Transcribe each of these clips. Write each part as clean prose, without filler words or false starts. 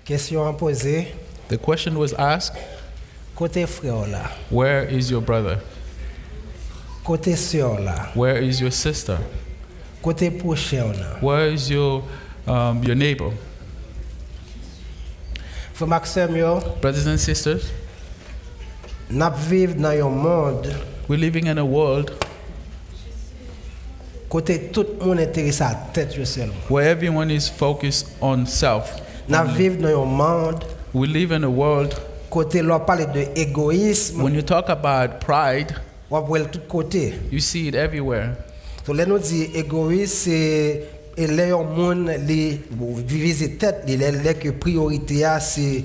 Question posée, The question was asked, côté frère là, where is your brother? côté sœur là, Where is your sister? côté prochain là. Where is your neighbor? Frère Maxime yo, Brothers and sisters, n'a vivre dans un monde we're living in a world côté tout le monde intéressé à tête yo seulement. where everyone is focused on self. N'a vivre dans un monde We live in a world, côté l'on parle de égoïsme, when you talk about pride, on voit tout côté. you see it everywhere. So là nous dit égoïsme c'est et les monde les diviser tête les que priorité a c'est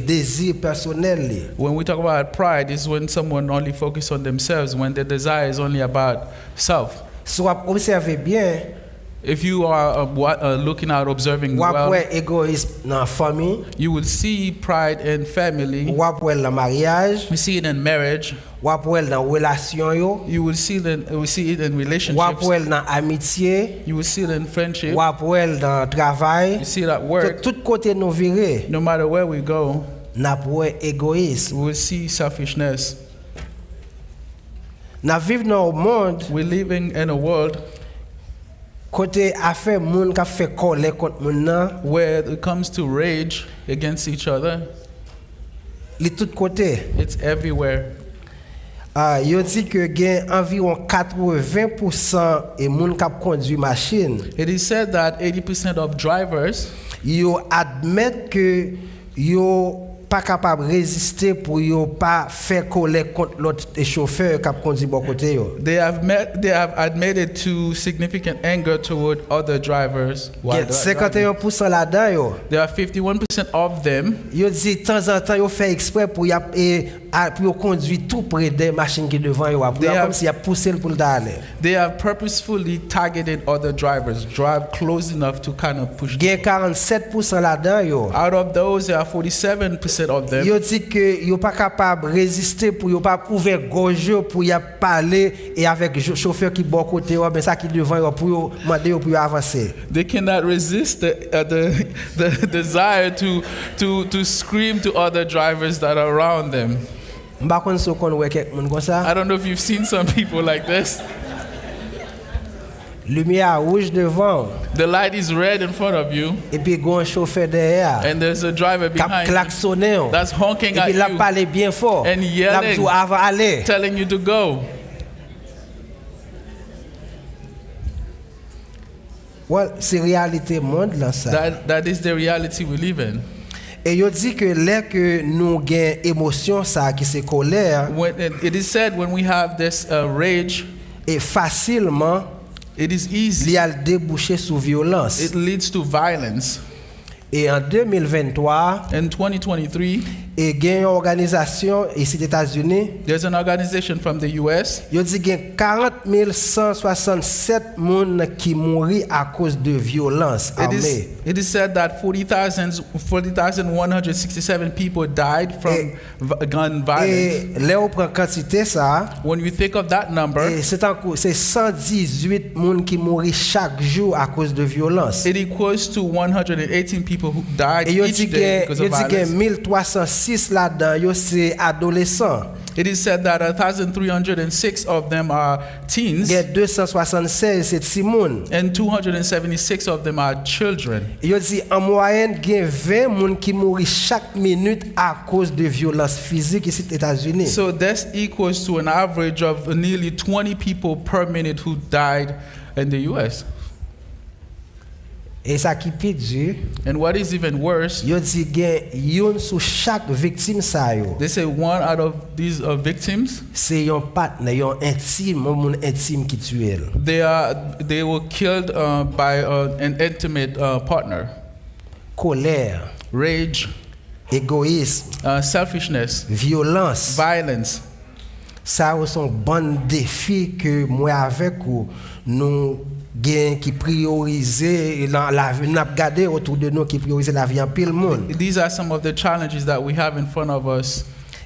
désir personnel li. When we talk about pride, is when someone only focuses on themselves, when their desire is only about self. So observez bien, If you are looking out, observing ou well, après égoïsme dans famille, you will see pride in family. ou après dans mariage, You see it in marriage. ou après dans relation yo, You will see it in ou relationships. après dans amitié, You will see it in friendship. ou après dans travail. You see it at work. Tout côté nous virer, No matter where we go, n'a pas égoïsme. we will see selfishness. N'a vivre dans un monde We're living in a world côté affaire monde qui fait colère contre monde nan, where it comes to rage against each other. li tout côté. It's everywhere. Yo dit que gen environ 80% et monde qui conduit machine, It is said that 80% of drivers, yo admettent que yo pas capable résister pour yo pas faire colère contre l'autre chauffeur qui conduit bon côté yo. they have admitted to significant anger toward other drivers. while Gen driving. 51% là-dedans yo. There are 51% of them. Yo dit de temps en temps yo fait exprès pour pour conduire tout près des machines qui devant yo, pour They have- comme si y a poussé pour d'aller. They have purposefully targeted other drivers, drive close enough to kind of push. Gen 47% là-dedans yo. Out of those, there are 47% of them. Yo dit que yo pas capable résister pour yo pas ouvert gorge yo pour y parler et avec chauffeur qui bon côté yo, ben ça qui devant yo pour yo demander yo pour yo avancer. They cannot resist the desire to scream to other drivers that are around them. M'pa konn so kon wè kek moun kon ça. I don't know if you've seen some people like this. Lumière rouge devant The light is red in front of you, et puis gon chauffeur derrière and there's a driver qui behind you klaxonner yo. that's honking Et puis la at you, parler bien fort. and La yelling. tout avant aller. telling you to go. Ouais, c'est réalité monde là ça. That is the reality we live in. Et yo dit que là que nous gain émotion ça qui c'est colère When it is said when we have this rage, et facilement it is easy. li al déboucher sur violence. It leads to violence. Et en 2023, In 2023, et gain une organisation ici aux États-Unis, there's an organization from the U.S. yo dit gain 40 167 moun qui mourir à cause de violence armée. It is said that 40,167 people died from gun violence. Et là on prend quantité ça, When you think of that number, et c'est 118 moun qui mourir chaque jour à cause de violence. it equals to 118 people who died Et yo each dit day que because of violence. 1306 là-dedans yo c'est adolescents. It is said that 1,306 of them are teens, Il y a 276 c'est petits moun. and 276 of them are children. Yo dit en moyenne il y a 20 moun qui mourent chaque minute à cause de violence physique ici aux États-Unis. So this equals to an average of nearly 20 people per minute who died in the U.S. Et ça qui pire dur, And what is even worse, yo dit gen yon sous chaque victime ça yo. they say one out of these victims, C'est yon partenaire, yon intime, un moun intime qui tue elle. they were killed by an intimate partner. Colère, Rage, égoïsme, selfishness, violence. violence. Ça sont bon défis que moi avec ou nous gain qui prioriser la vie n'a regarder autour de nous qui prioriser la vie en pile monde. These are some of the challenges that we have in front of us.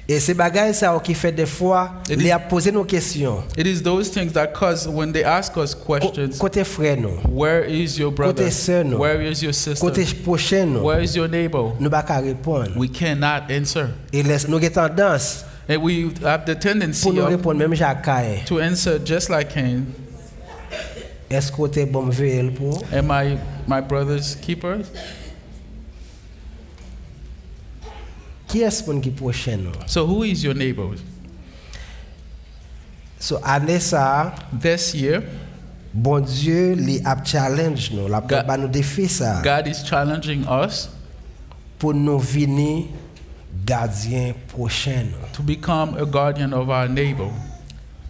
Et c'est bagaille ça qui fait des fois les a poser nos questions. It is those things that cause when they ask us questions. Côté frère nous. Where is your brother? Côté sœur nous. Where is your sister? Côté prochain nous. Where is your neighbor? Nous pas répondre. We cannot answer. Et nous avons tendance And we have the tendency pour nous répondre même Jacques Caïn. to answer just like Cain. Est-ce que tu es bon veille pour? Am I my brother's keeper? Qui est-ce qui prochain nous? So who is your neighbor? So année ça, This year, bon Dieu li a challenge nous, la ba nous défi ça God is challenging us pour nous venir gardien prochain nous. to become a guardian of our neighbor.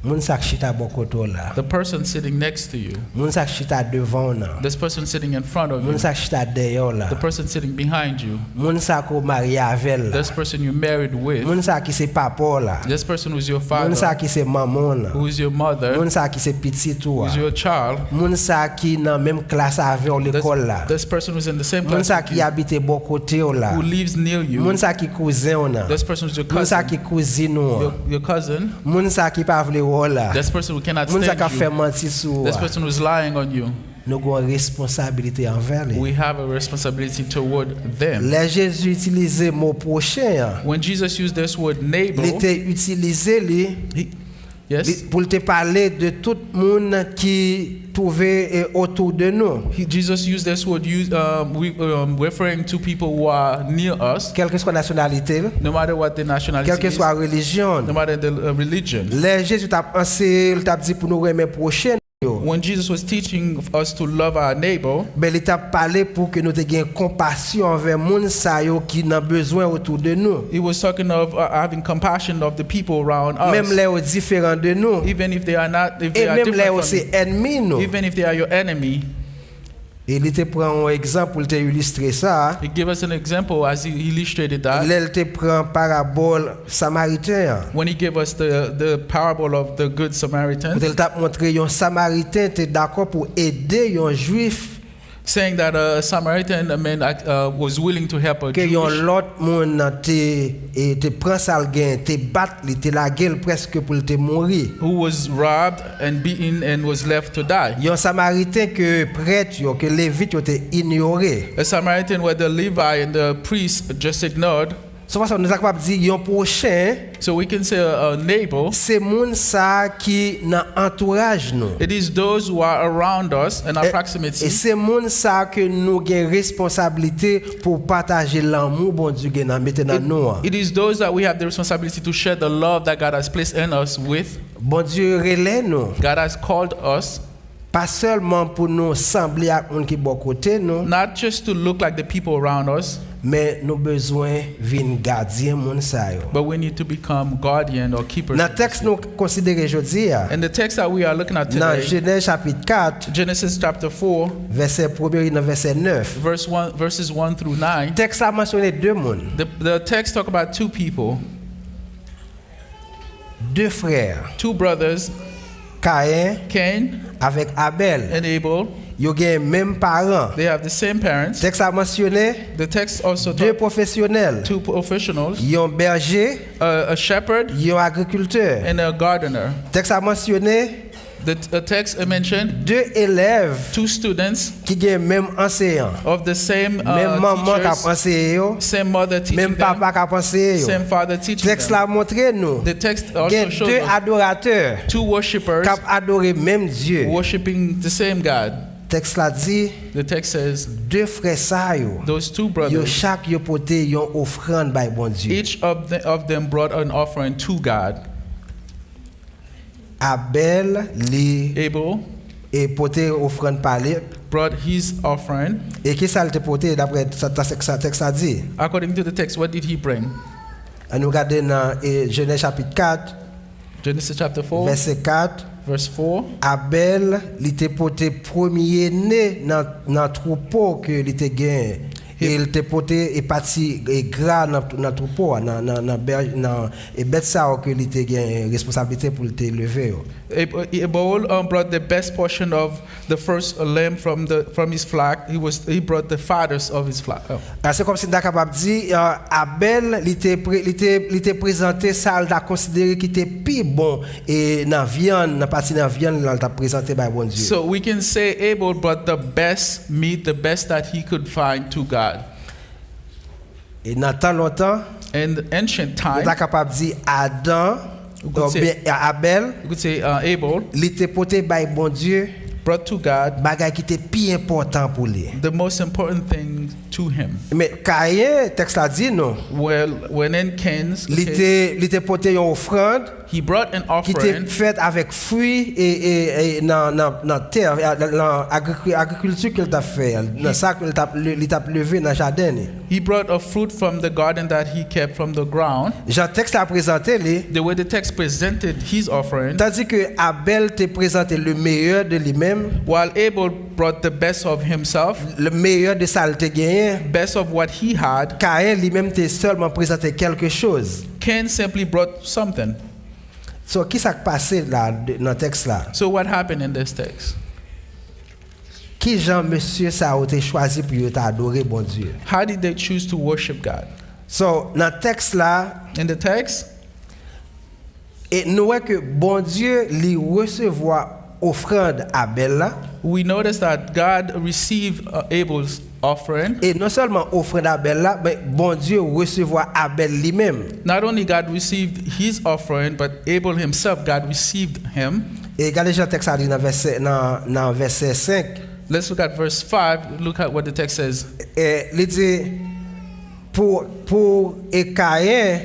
Moun sak chita bokoto là. The person sitting next to you. Moun sak chita devant là. This person sitting in front of you. Moun sak chita derrière là. The person sitting behind you. Moun sak ko marié avec là. This person you married with. Moun sak qui c'est papa là. This person who's your Moun father. sak qui c'est maman là. Who is your mother. Moun sak qui c'est petit toi. Who's your child. Moun sak qui dans même classe avec l'école là. This person who's in the same Moun class sak with qui you, habite bokote là. who lives near you. Moun sak qui cousin là. This person who's your Moun sak cousin. qui cousine ou. Your cousin. Moun sak qui pa vle ou là. This person who cannot Moun sak a stand fait you. mentir sur. This person who's lying on you. Nous avons une responsabilité envers lui. We have a responsibility toward them. Les Jésus utilisait mot prochain. When Jesus used this word neighbor, Il était utilisé lui yes, pour te parler de tout le monde qui trouvait autour de nous. Jesus used this word referring to people who are near us, Quelle que soit la nationalité, no matter what the nationality quelle que is, soit la religion. no matter the religion. Les Jésus t'a pensé, il t'a dit pour nous aimer prochain. When Jesus was teaching us to love our neighbor, Ben il t'a parlé pour que nous ayons compassion envers moun sa yo qui n'a besoin autour de nous. he was talking of having compassion of the people around Même us, les différents de nous. even if they are not, if they Et are même les different aussi from ennemis you, nous. even if they are your enemy. Et il te prend un exemple pour te illustrer ça. He gave us an example as he illustrated that. Il te prend parabole samaritain. When he gave us the parable of the Good Samaritan, Il t'a montré un samaritain était d'accord pour aider un juif saying that a Samaritan man was willing to help a que Jewish, yon l'autre monde te prend ça gain, te bat, te la gueule presque pour te mourir. who was robbed and beaten and was left to die. Yon samaritain que prêtre yo, que lévite yo te ignoré. A Samaritan where the Levi and the priest just ignored. Sauf ça nous a capable dire yon prochain, So we can say a neighbor. c'est moun ça qui dans entourage nous. It is those who are around us and our proximity. Et c'est moun ça que nous gain responsabilité pour partager l'amour bon Dieu gain mettre dans nous. It is those that we have the responsibility to share the love that God has placed in us with. Bon Dieu relève nous. God has called us Pas seulement pour nous sembler à moun qui bon côté nous, not just to look like the people around us, mais nous besoin vinn gardien moun sa yo. but we need to become guardian or keepers. Dans texte nous considérer aujourd'hui And the text that we are looking at dans today, Genèse chapitre 4 Genesis chapter 4, verset 1er dans verset 9. verses 1 through 9, Texte a mentionné deux moun, the text talk about two people, deux frères, two brothers, Caïn Cain avec Abel. and Abel. Yo gen même parents. They have the same parents. Texte a mentionné The text also deux talk professionnels, two professionals, yon berger, a shepherd yon agriculteur. and a gardener. Texte a mentionné The text mentioned deux élèves two students qui gen même enseignant. of the same Même maman qui a teachers, enseigné yo, same mother teaching même them, papa qui a enseigné yo. same father teaching Texte them. la montré nous. The text also Gen shows deux us adorateurs two worshippers qui ont adoré même Dieu. worshiping the same God. Texte la dit The text says deux frères ça yo. those two Yo brothers, chaque yo porté yon offrande by bon Dieu. each of them brought an offering to God. Abel li Abel et porté offrande par lui. brought his offering. Et qui ça le te porté d'après ça texte a dit. According to the text, what did he bring? On nous regarde dans Genèse chapitre 4 Genesis chapter 4, verset 4. verse 4. Abel li te porté premier né dans troupeau que li te gain Et il te porté et parti et gras dans troupeau dans et bête ça que il était gain responsabilité pour te lever. Abel brought the best portion of the first lamb from his flock. He brought the fathers of his flock. C'est comme si on capable dire Abel il était présenté ça il a considéré qui était plus bon et dans viande dans partie dans viande il t'a présenté par bon Dieu. So we can say Abel brought the best meat, the best that he could find to God. Et dans tant longtemps, In the ancient time, on est capable de dire Adam, Abel, you could say Abel il était porté par bon Dieu, brought to God bagay qui était plus important pour lui. the most important thing to him. Mais Caïn, texte là dit non. Well, when in Cain's, Il était porté une offrande he brought an qui était offering faite avec fruits et dans terre, dans agriculture qu'il t'a fait, dans ça qu'il t'a levé dans jardin. He brought a fruit from the garden that he kept from the ground. Jean texte a présenté lui. The way the text presented his offering, Tandis que Abel te présenté le meilleur de lui-même, while Abel brought the best of himself, le meilleur de ça il te gagné. best of what he had, Caïn lui-même te seulement présenté quelque chose. Cain simply brought something. So qui s'est passé là dans le texte là? So what happened in this text? Qui Jean monsieur ça a été choisi pour adorer bon Dieu? How did they choose to worship God? So dans le texte là, In the text, et nous voyons que bon Dieu lui recevoir offrande Abel là, we notice that God received Abel's offering. et non seulement offrande Abel là, mais bon Dieu recevoir Abel lui-même. Not only God received his offering, but Abel himself, God received him. Et regardez Jean texte a dit dans verset 5, Let's look at verse 5. Look at what the text says. et il dit pour Caïn,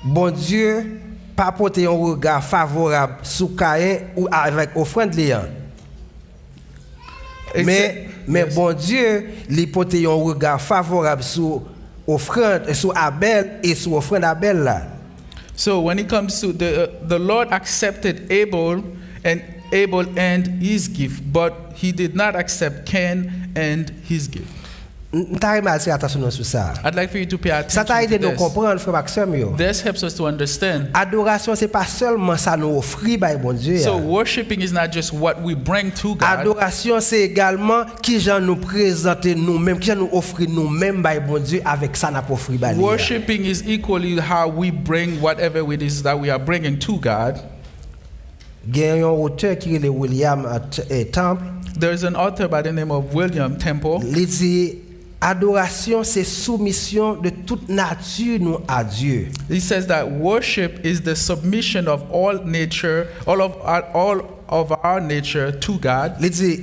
bon Dieu pas porter un regard favorable sur Caïn ou avec offrande liant. Mais bon Dieu lui porter un regard favorable sur offrande sur Abel et sur offrande Abel là. So when it comes to the Lord accepted Abel and his gift, but he did not accept Cain and his gift. Attention sur ça. I'd like for you to pay Ça t'a attention aidé to nous comprendre frère Maxime yo. this. This helps us to understand. Adoration c'est pas seulement ça nous offrir by bon Dieu. So worshiping is not just what we bring to God. Adoration c'est également qui Jean nous présenter nous-mêmes, qui Jean nous offrir nous-mêmes by bon Dieu avec ça n'a pas offrir by lui. Worshiping is equally how we bring whatever it is that we are bringing to God. Il y a un auteur qui est William Temple. There's an author by the name of William Temple. Il dit adoration c'est soumission de toute nature nous à Dieu. He says that worship is the submission of all nature, all of our nature to God. Il dit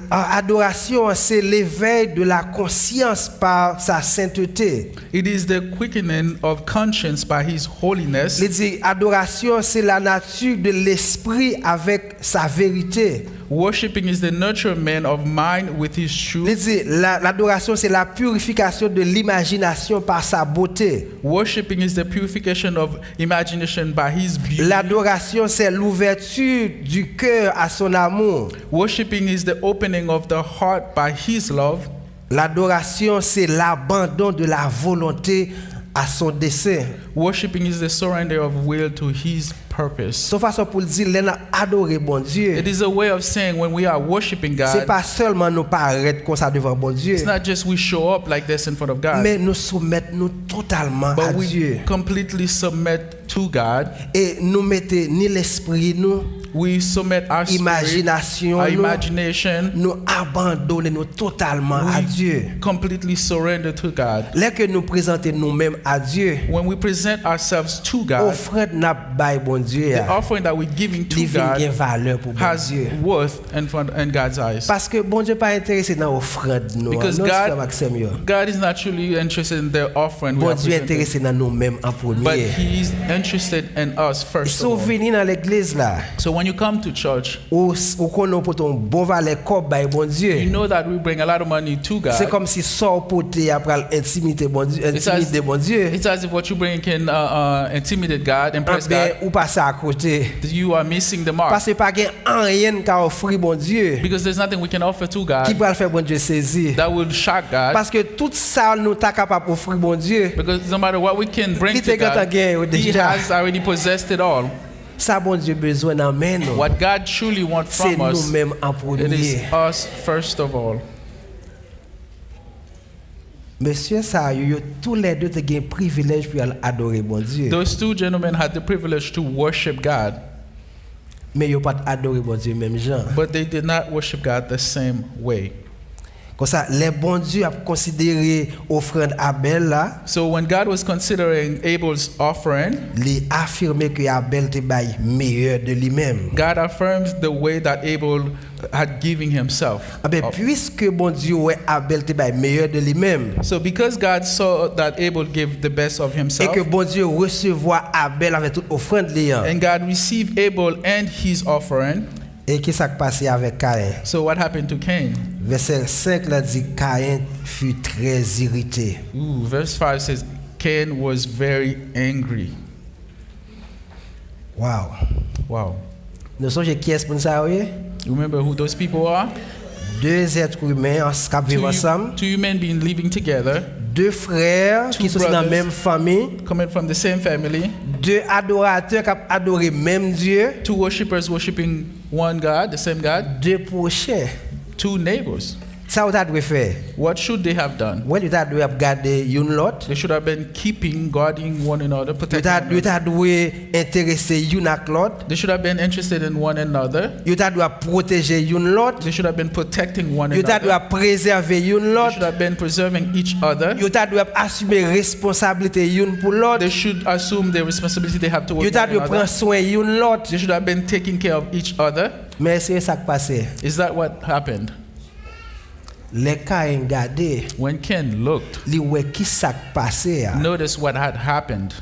adoration c'est l'éveil de la conscience par sa sainteté. It is the quickening of conscience by His holiness. Il dit adoration c'est la nature de l'esprit avec sa vérité. Worshiping is the nurturement of mind with His Il truth. dit l'adoration c'est la purification de l'imagination par sa beauté. Worshiping is the purification of imagination by His beauty. L'adoration c'est l'ouverture du cœur à son amour. Worshiping is the opening of the heart by His love. L'adoration c'est l'abandon de la volonté à son dessein. Worshiping is the surrender of will to His purpose. Sauf façon pour dire l'en adorer bon Dieu. It is a way of saying when we are worshiping C'est God, pas seulement nous paraître comme ça devant bon Dieu, it's not just we show up like this in front of God, mais nous soumettre nous totalement à but Dieu. we completely submit to God. Et nous mettons ni l'esprit nous, We submit our spirit, imagination our nous, imagination, nous abandonner nous totalement à Dieu. completely surrender to God. Dès que nous présentons nous-mêmes à Dieu, When we present ourselves to God, offrande n'a pas bon Dieu, the offering that we're giving to il vient God valeur pour bon has Dieu. worth in God's eyes. Parce que bon Dieu pas intéressé dans offrande nous. Because Non, God- frère Maxime, yo. God is not truly interested in the offering we Bon are Dieu presenting, intéressé dans nous-mêmes en but premier. He's interested in us first of all. Souvenir dans l'église là. So when you come to church, Ou connaît pour ton bon valeur corps by bon you Dieu. know that we bring a lot of money to C'est God. comme si sort porter après intimité bon Dieu, intimider bon Dieu. It's as if what you bring can intimidate God, impress Ben God. ou passer à côté. You are missing the mark. Parce que pas gain rien qu'a offrir bon Dieu Because there's nothing we can offer to qui God va faire bon Dieu saisir. that will shock God. Parce que tout ça nous t'a capable offrir bon Dieu. Because no matter what we can bring Qui to te gâte God, gain He déjà. has already possessed it all. Ça bon Dieu besoin dans main nous. What God truly wants C'est from us, nous-mêmes en it is premier. us first of all. Monsieur ça yo tous les deux te gain privilège pour adorer bon Dieu. Those two gentlemen had the privilege to worship God, Mais yo pas adorer bon Dieu même gens. but they did not worship God the same way. Comme ça les bon Dieu a considéré offrande Abel là, So when God was considering Abel's offering, il affirmé que Abel te bail meilleur de lui-même. God affirms the way that Abel had given himself. Ah ben puisque bon Dieu ouais Abel te bail meilleur de lui-même So because God saw that Abel gave the best of et himself, que bon Dieu recevoir Abel avec toute offrande liant. and God received Abel and his offering, Et qu'est-ce qui s'est passé avec Caïn? so what happened to Cain? Verset 5 là dit Caïn fut très irrité. Ooh, verse 5 says, Cain was very angry. Wow. Wow. Nous sommes qui est pour ça oui? You remember who those people are? Deux êtres humains qui vivent ensemble, Two human beings living together, deux frères Two qui sont dans la brothers. même famille, coming from the same family, deux adorateurs qui adorent même Dieu, two worshippers worshiping one God, the same God, deux prochains. two neighbors. Ça vous avez fait. What should they have done? Vous avez regarder une l'autre. They should have been keeping, guarding one another, protecting one Vous another. avez intéressé une à l'autre. They should have been interested in one another. Vous avez protéger une l'autre. They should have been protecting one Vous another. avez préserver une They l'autre. should have been preserving each other. Vous avez assumer responsabilité une pour l'autre. They should assume the responsibility they have Vous towards one avez prendre another. soin une l'autre. They should have been taking care of each other. Mais c'est ça qui passé. Is that what happened? Les Caïn regardé, When Cain looked, li wè qui ça qui passé a. notice what had happened.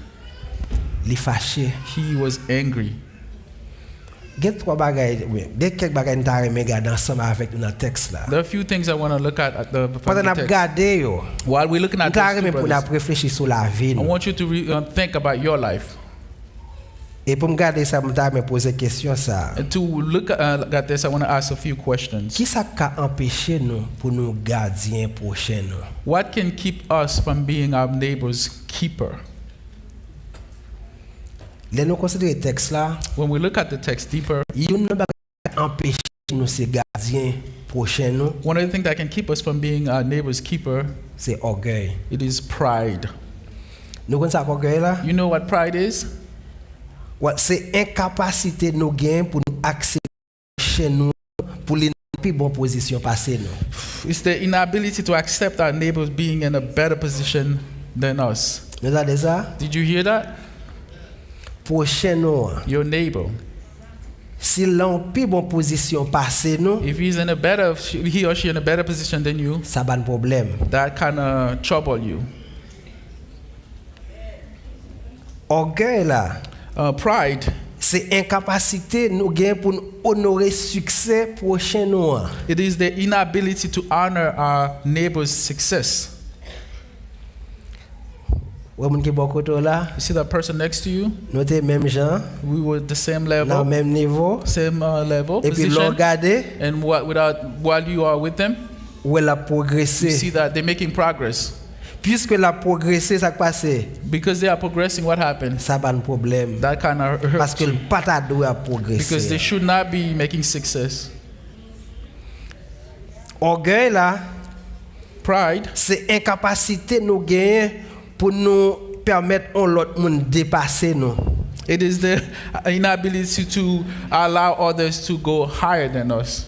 Li fâché. He was angry. Gen trois bagages, oui. Gen quelques bagages nous avons regarder ensemble avec nous dans le texte là. There are a few things I want to look at the, from Pendant the n'a text. regardé yo, While we're looking nous at those avons two pour brothers, nous réfléchir sur la vie. I nous. want you to think about your life. Et pour me garder ça, nous avons poser question ça. And to look at this, I want to ask a few questions. Qui ça qui a empêché nous pour nous gardiens prochains nous? What can keep us from being our neighbor's keeper? Les nous considérer texte là, When we look at the text deeper, yon nan bagay empêcher nous ces gardiens prochains nous, one of the things that can keep us from being our neighbor's keeper, c'est orgueil. it is pride. Nous connaissons ça orgueil là? You know what pride is? C'est incapacité nous gain pour nous accéder chez nous pour les plus bonne position passer nous. It's the inability to accept our neighbors being in a better position than us. Nous avons ça? Did you hear that? Prochain nous, Your neighbor. si l'on plus bonne position passer nous, If he's in a better, he or she in a better position than you, ça va un problème. that kind of trouble you. Orgueil là, Pride, c'est incapacité nous gain pour nous honorer succès prochain nous. it is the inability to honor our neighbor's success. Ou moun ki bon koto là, You see that person next to you? nous t'es même gens, We were at the same dans level, même niveau, same level, et puis l'on position. regarder And while you are with them, où elle a you progressé. see that they're making progress. Puisque la progressé, ça qui passé, Because they are progressing, what happened? ça va un problème. That kind of Parce hurts que le you. pas ta doit Because they progresser. should not be making success. Orgueil là, Pride, c'est incapacité nous gagner pour nous permettre on l'autre monde dépasser nous. it is the inability to allow others to go higher than us.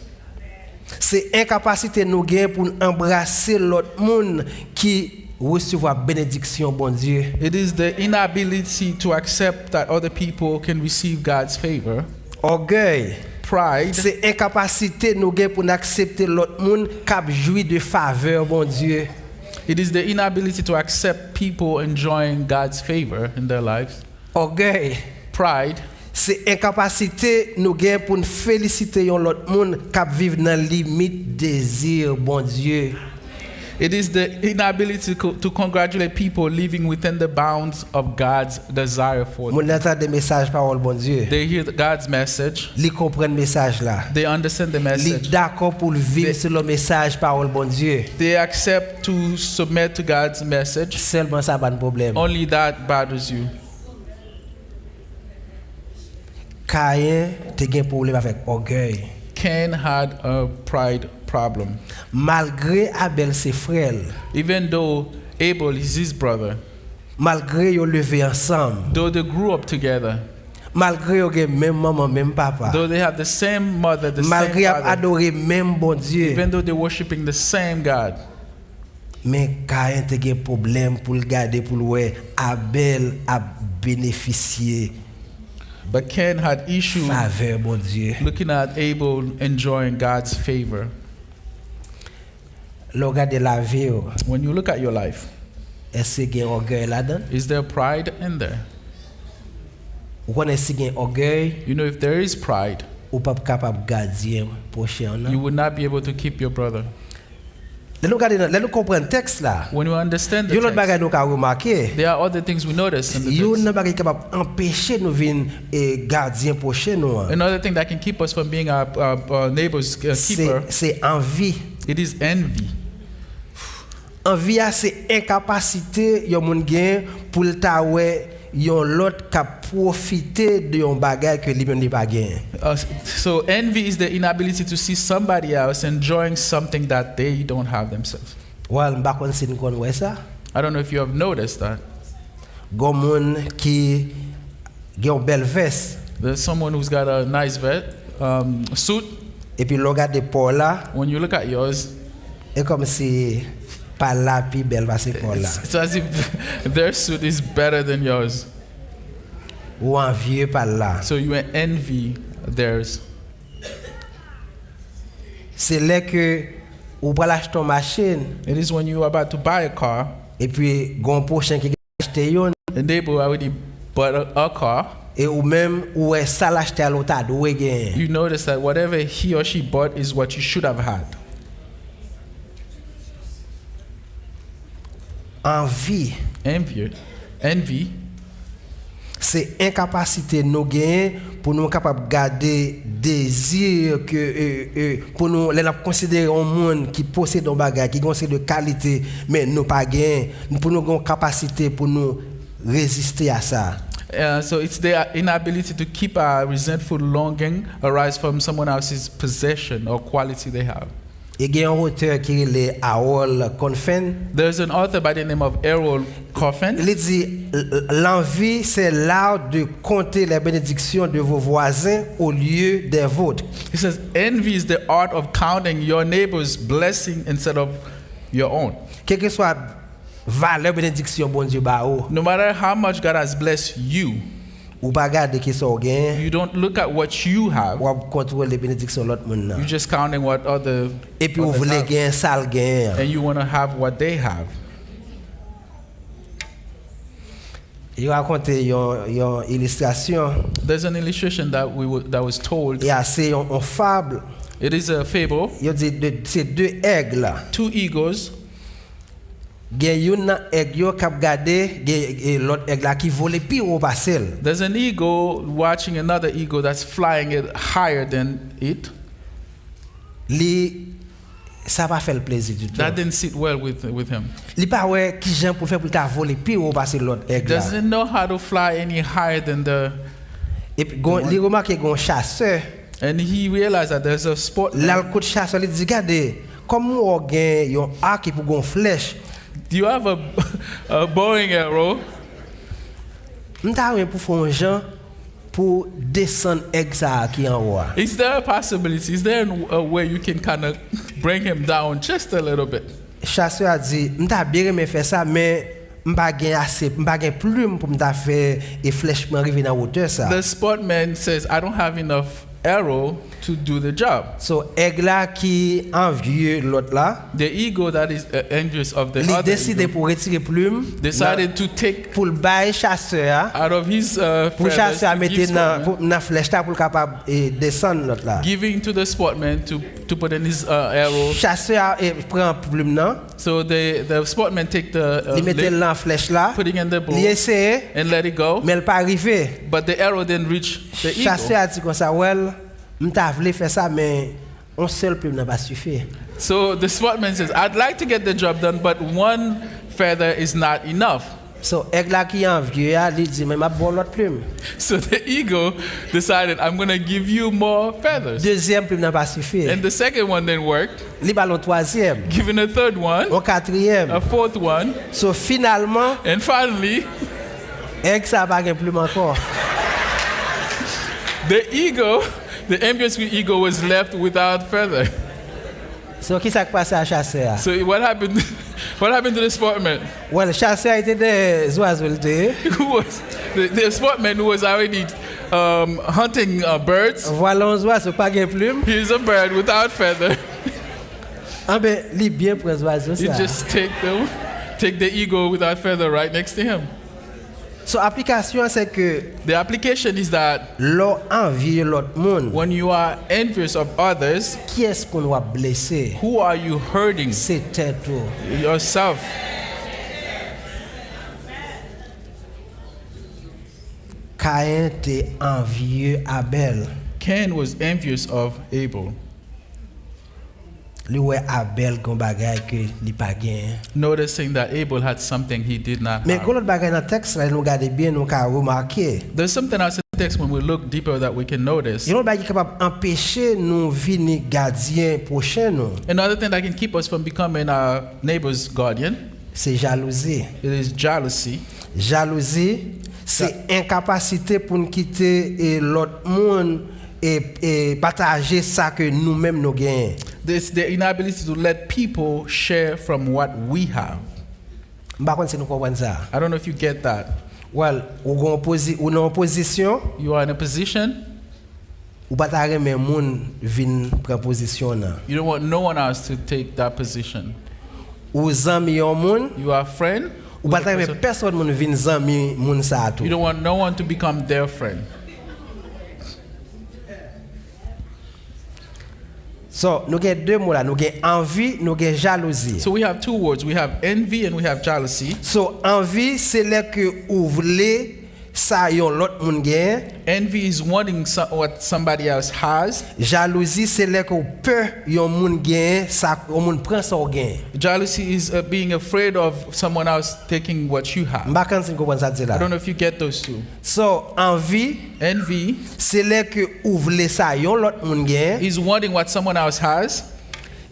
C'est incapacité nous gagner pour embrasser l'autre monde qui recevoir bénédiction bon Dieu. It is the inability to accept that other people can receive God's favor. Orgueil, Pride, c'est incapacité nous gagner pour accepter l'autre monde qui jouit de faveur bon Dieu. it is the inability to accept people enjoying God's favor in their lives. Orgueil, Pride c'est incapacité nous gain pour nous féliciter yon l'autre monde qui vivent dans limite désir bon Dieu. It is the inability to congratulate people living within the bounds of God's desire for them. Mon entend des messages parole bon Dieu. They hear God's message. Li comprennent message là. They understand the Li message. d'accord pour vivre sur le message parole bon Dieu. They accept to submit to God's message. Seulement ça pas de problème. Only that bothers you. Caïn te gen problème avec orgueil. Cain had a pride problem. Malgré Abel ses frères, Even though Abel is his brother, malgré yo levé ensemble, though they grew up together, malgré yo gen même maman, même papa, though they have the same mother, the malgré same yo father, adoré même bon Dieu, even though they're worshiping the same God, mais Caïn te gen problème pour le garder pour le Abel a bénéficié but Cain had issue faveur bon Dieu. looking at Abel enjoying God's favor. Le regarder la vie, When you look at your life, est-ce qu'il y a orgueil là-dedans? is there pride in there? Ou est-ce qu'il y a orgueil You know, if there is pride, ou pas capable garder prochain you would not be able to keep your brother. Nous comprendre texte là. When you understand the Yo l'autre text, bagay nous ka remarquer. there are other things we notice in the Yo text. nan bagay capable empêcher nous venir gardien prochain nous. Another thing that can keep us from being our neighbor's keeper, C'est envie. it is envy. Envie c'est incapacité yon moun gen pour ta wè yon l'autre ka profiter de yon bagay que lui-même li pa gen. So envy is the inability to see somebody else enjoying something that they don't have themselves. Wal m'pa kon si kon wè ça. I don't know if you have noticed that. Gon moun ki gen yon belle veste There's someone who's got a nice suit. et puis lo gade pour là When you look at yours, et comme si pas la pi belle va c'est pour là. it's as if their suit is better than yours. Ou envieux par là. So you envy theirs. C'est là que ou pral acheter une machine It is when you are about to buy a car, et puis gon prochain qui acheter yon and they already bought a car. et ou même ou est ça l'acheter à l'autre doit gagner. You notice that whatever he or she bought is what you should have had. Envy c'est incapacité nous gagner pour nous capable garder désir que pour nous les considérer un monde qui possède un bagage qui ont de qualité mais nous pas gagner pour nous une capacité pour nous résister à ça. So it's their inability to keep a resentful longing arise from someone else's possession or quality they have. Il y a un auteur qui est Harold Coffin. There's an author by the name of Harold Coffin. Il dit l'envie c'est l'art de compter les bénédictions de vos voisins au lieu des vôtres. He says envy is the art of counting your neighbor's blessing instead of your own. Quelle que soit valeur bénédiction bon Dieu ba ou. No matter how much God has blessed you, Ou pas garder qui sont gain. you don't look at what you have. Ou contrôler les bénédictions l'autre monde. You're just counting what other Et puis vous others voulez have. gain sale gain. And you want to have what they have. Il raconte une illustration. There's an illustration that that was told. Il y a c'est une fable. It is a fable. Il dit c'est deux aigles. Two eagles. Gen yon aigle yo k'ap gade gen l'autre aigle qui vole pi haut pasel. There's an eagle watching another eagle that's flying it higher than it. Li ça va faire le plaisir du tout. That didn't sit well with him. Li pa wè ki jan pou faire pour ta voler pi haut pasel l'autre aigle. Doesn't know how to fly any higher than the. Et puis li remarque gon chasseur. And he realized that there's a sportman. Là le coup de chasseur li dit gade comme ou gen yon arc pour gon flèche. Do you have a bowing arrow? M'ta wè pour fon jan pour descendre aigle ça qui en haut. Is there a possibility? Is there a way you can kind of bring him down just a little bit? Chasseur a dit m'ta bien me faire ça mais m'pa gen plume pour m'ta faire et flèche m'arriver dans hauteur ça. The sportman says, I don't have enough arrow to do the job. So aigle là qui envieux l'autre là, The eagle that is envious of the il other décide eagle pour retirer plume decided to take pour le bail chasseur out of his pour feathers chasseur to mettre give dans flèche là pour capable descendre l'autre là. giving to the sportman to put in his arrow. Chasseur prend plume là, So the sportman take the il mettait lip, dans flèche là, putting in the bow il essaie and let it go, mais il pas arrivé. but the arrow didn't reach the eagle. Chasseur a dit comme ça, well, m'ta voulu faire ça mais un seul plume n'a pas suffi. So the sportman says, I'd like to get the job done, but one feather is not enough. So aigle là qui envieux il dit mais m'a bon l'autre plume. So the eagle decided, I'm going to give you more feathers. Deuxième plume n'a pas suffi. And the second one didn't work. Il ballon troisième, Given a third one, au quatrième. a fourth one, So finalement, and finally, aigle ça pas gain plume encore. the eagle, the envious eagle was left without feather. So qui s'est passé à chasseur? So what happened? What happened to the sportman? Well, chasseur était des oiseaux Who was the sportman who was already hunting birds? voilà un oiseau pas gain plume. He's a bird without feather. Ah ben, li bien pour les oiseaux You ça. just take the eagle without feather right next to him. So application c'est que The application is that l'on envie l'autre monde. when you are envious of others, Qui est-ce qu'on doit blesser? who are you hurting? C'est tête tout. Yourself. Caïn était envieux Abel. Cain was envious of Abel, Lui ouais Abel gon bagay que li pa gen. noticing that Abel had something he did not Mais have. quand l'autre bagay dans texte là nous garder bien nous ka remarquer. There's something else in the text when we look deeper that we can notice. Yon bagay capable empêcher nous venir gardien prochain nous. Another thing that can keep us from becoming our neighbor's guardian, C'est jalousie. it is jealousy. Jalousie, c'est incapacité pour nous quitter l'autre monde et partager ça que nous-mêmes nous gagnons. It's the inability to let people share from what we have. Par contre, si nous comprenons ça. I don't know if you get that. Well, ou en position, You are in a position, ou pas ta remen moun vin prendre position nan. you don't want no one else to take that position. Ou zami yon moun, You are a friend, ou with pas the ta remen person. personne moun vin zami moun sa tout. You don't want no one to become their friend. So, nous avons deux mots là, nous avons envie, nous avons jalousie. So we have two words. We have envy and we have jealousy. So, envie, c'est là que vous voulez ça yon l'autre moun gen. Envy is wanting what somebody else has. Jalousie, c'est là que peur yon moun gen, ça yon moun prend ça gen. Jealousy is being afraid of someone else taking what you have. M'bakan si comprendre ça dit I là. don't know if you get those two. So, envie, Envy c'est là que vous voulez ça yon l'autre moun gen. is wanting what someone else has.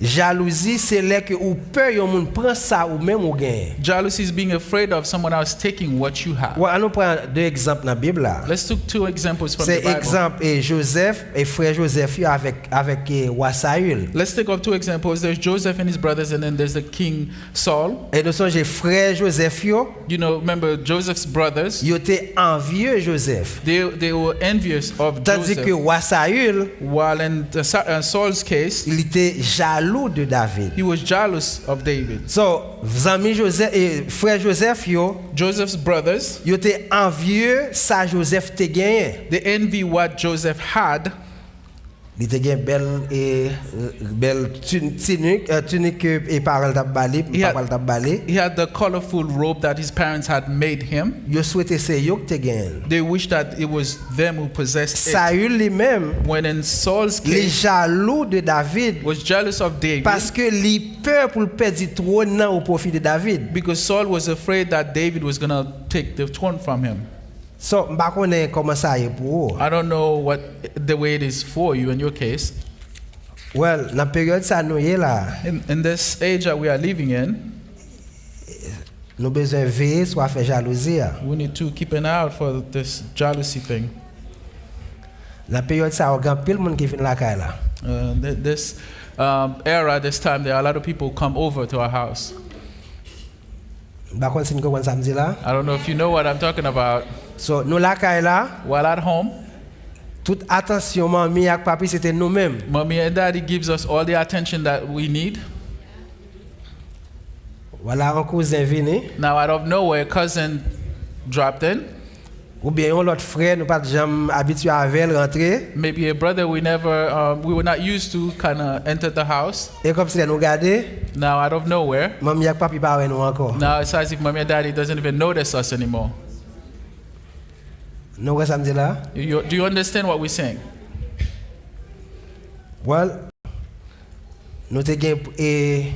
Jalousie, c'est là que ou peur yon moun prend ça ou même ou gen. Jealousy is being afraid of someone else taking what you have. Ouais, on nous prend deux exemples dans la Bible là. Let's take two examples from the C'est Bible. exemple Joseph et frère Joseph yo avec roi Saül. Let's take up two examples. There's Joseph and his brothers, and then there's the king Saul. Et nous sommes frère Joseph yo, You know, remember Joseph's brothers? yo était envieux Joseph. They were envious of Tandis que Joseph. roi Saül, While in Saul's case, il était jaloux de David. he was jealous of David. So, amis Joseph et frère Joseph yo, Joseph's brothers, yo était envieux ça Joseph te gagné. they envy what Joseph had. Il te gagné belle tunique et parole t'a balé, He had- parole t'a balé. He had the colorful robe that his parents had made him. Yo souhaité c'est yo que te gagné. They wished that it was them who possessed it. Saül lui-même, When in Saul's il est case, jaloux de David was jealous of David parce que il peur pour le perdre du trône au profit de David. because Saul was afraid that David was going to take the throne from him. So, m'pa connais comment ça est pour vous. I don't know what the way it is for you in your case. Well, dans la période ça nous est là, In this age that we are living in, nous besoin veiller soit faire jalousie. we need to keep an eye out for this jealousy thing. Dans la période ça, on a pile monde qui vient la caille là. This era, this time, there are a lot of people come over to our house. M'pa connais si vous comprenez ça me dit là. I don't know if you know what I'm talking about. So, nous la caille là, While at home, Toute attention maman ak papi c'était nous-mêmes. Mommy and daddy gives us all the attention that we need. Voilà un cousin venu Now out of nowhere, cousin dropped in. ou bien un l'autre frère nous pas jamais habitué avec rentrer Maybe a brother we were not used to kind of entered the house. et comme si nous regarder Now out of nowhere, maman ak papi pas nous encore. now it's as if mommy and daddy doesn't even notice us anymore. Nous ça me dit là. Do you understand what we're saying? Well, nous te gain et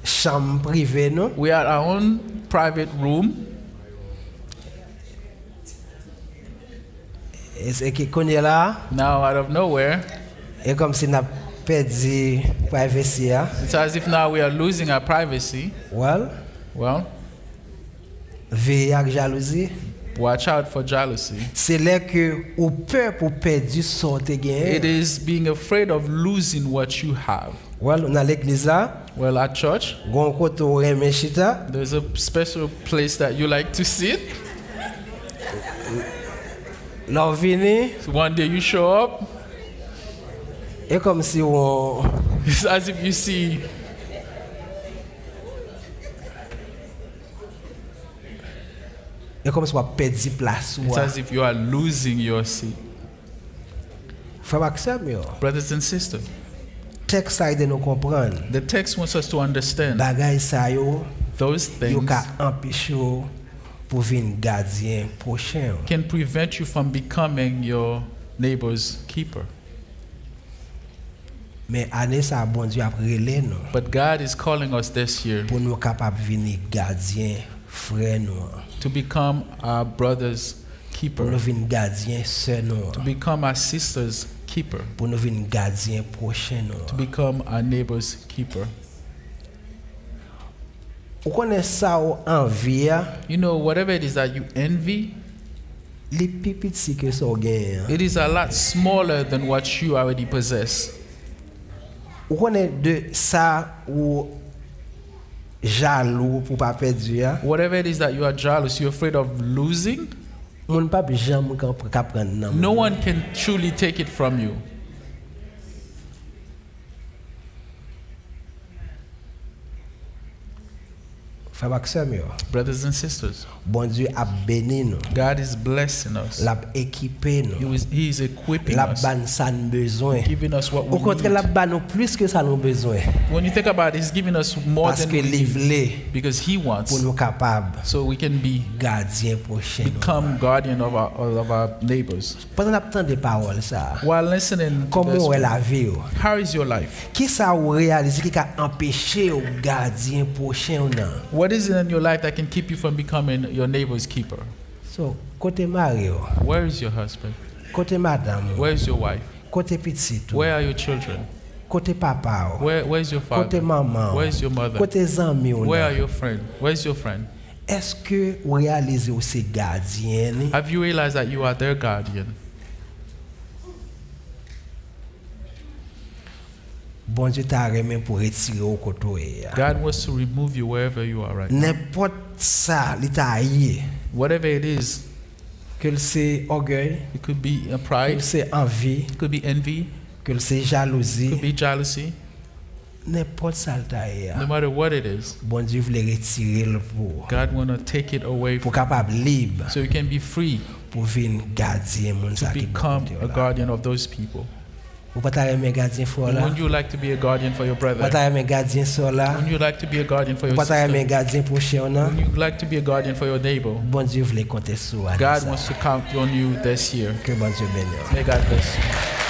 chambre privée non. We had our own private room. Et c'est qui connaît là Now out of nowhere, et comme si n'a perdu privacy. it's as if now we are losing our privacy. Well, veille avec jalousie. Watch out for jealousy. C'est là que ou peur pour perdre son te gain. It is being afraid of losing what you have. Well, dans l'église là, Well, at church, gon côté où remet chita, there's a special place that you like to sit. là vini So one day you show up, et comme si on it's as if you see et comme si on perdre place it's as if you are losing your seat. Frère Maxime yo, Brothers and sisters, texte ça aide nous comprendre. the text wants us to understand Bagay ça yo, those yo things ka empêcher pour venir gardien prochain. can prevent you from becoming your neighbor's keeper. Mais année ça bon Dieu a relé nous But God is calling us this year pour nous capable venir gardien frère nous. to become our brother's Pour keeper, nous venir gardien sœur nous. to become our sister's keeper, Pour nous venir gardien prochain nous. to become our neighbor's keeper. Ou connaît ça ou envie, You know, whatever it is that you envy, les petits que ça gagne. it is a lot smaller than what you already possess. Ou connaît de ça ou jaloux pour pas perdre. Whatever it is that you are jealous, you're afraid of losing, Mon pas jamais capable prendre. no one can truly take it from you. Frère Maxime yo, Brothers and sisters, bon Dieu a béni nous. God is blessing us. L'a équipé nous. He is equipping La us, ban ça nous besoin. giving us what Au we contraire, la need. ban nous plus que ça nous besoin. When you think about it, He's giving us more Parce than que we need livrer because He wants, pour nous capable so we can be gardien prochain. become guardian of our neighbors. Pendant l'absence des paroles ça. While listening to Comment est this, la vie? how is your life? Qui ça ou réalise qui a empêché au gardien prochain ou non? What is it in your life that can keep you from becoming your neighbor's keeper? So, côté Mario, Where is your husband? côté madame, Where is your wife? côté petit, Where are your children? côté papa, Where's your côté father? maman, Where's your mother? côté amis ou Where are non? your friends? Where's your friend? Est-ce que vous réalisez ou c'est gardien? Have you realized that you are their guardian? Bon Dieu t'a remis pour retirer au côté. God wants to remove you wherever you are right now. N'importe ça, il t'a haï. Whatever it is, Que c'est orgueil, it could be a que pride, c'est envie, it could be envy, que c'est it could jalousie. be jealousy. N'importe ça, il t'a haï. No matter what it is, Bon Dieu voulait retirer le pour God want to take it away pour capable libre so you can be free pour venir gardien mon to ça qui become bon a Dieu là. guardian of those people. Ou pas ta aimer gardien fort là. Wouldn't you like to be a guardian for your Pas brother? ta aimer gardien sort là. Wouldn't you like to be a guardian for Ou your pas ta aimer sister? gardien prochain là. Wouldn't you like to be a guardian for your neighbor? Bon Dieu voulait compter sur God wants to count on you this year. Que bon Dieu bénisse. May God bless you.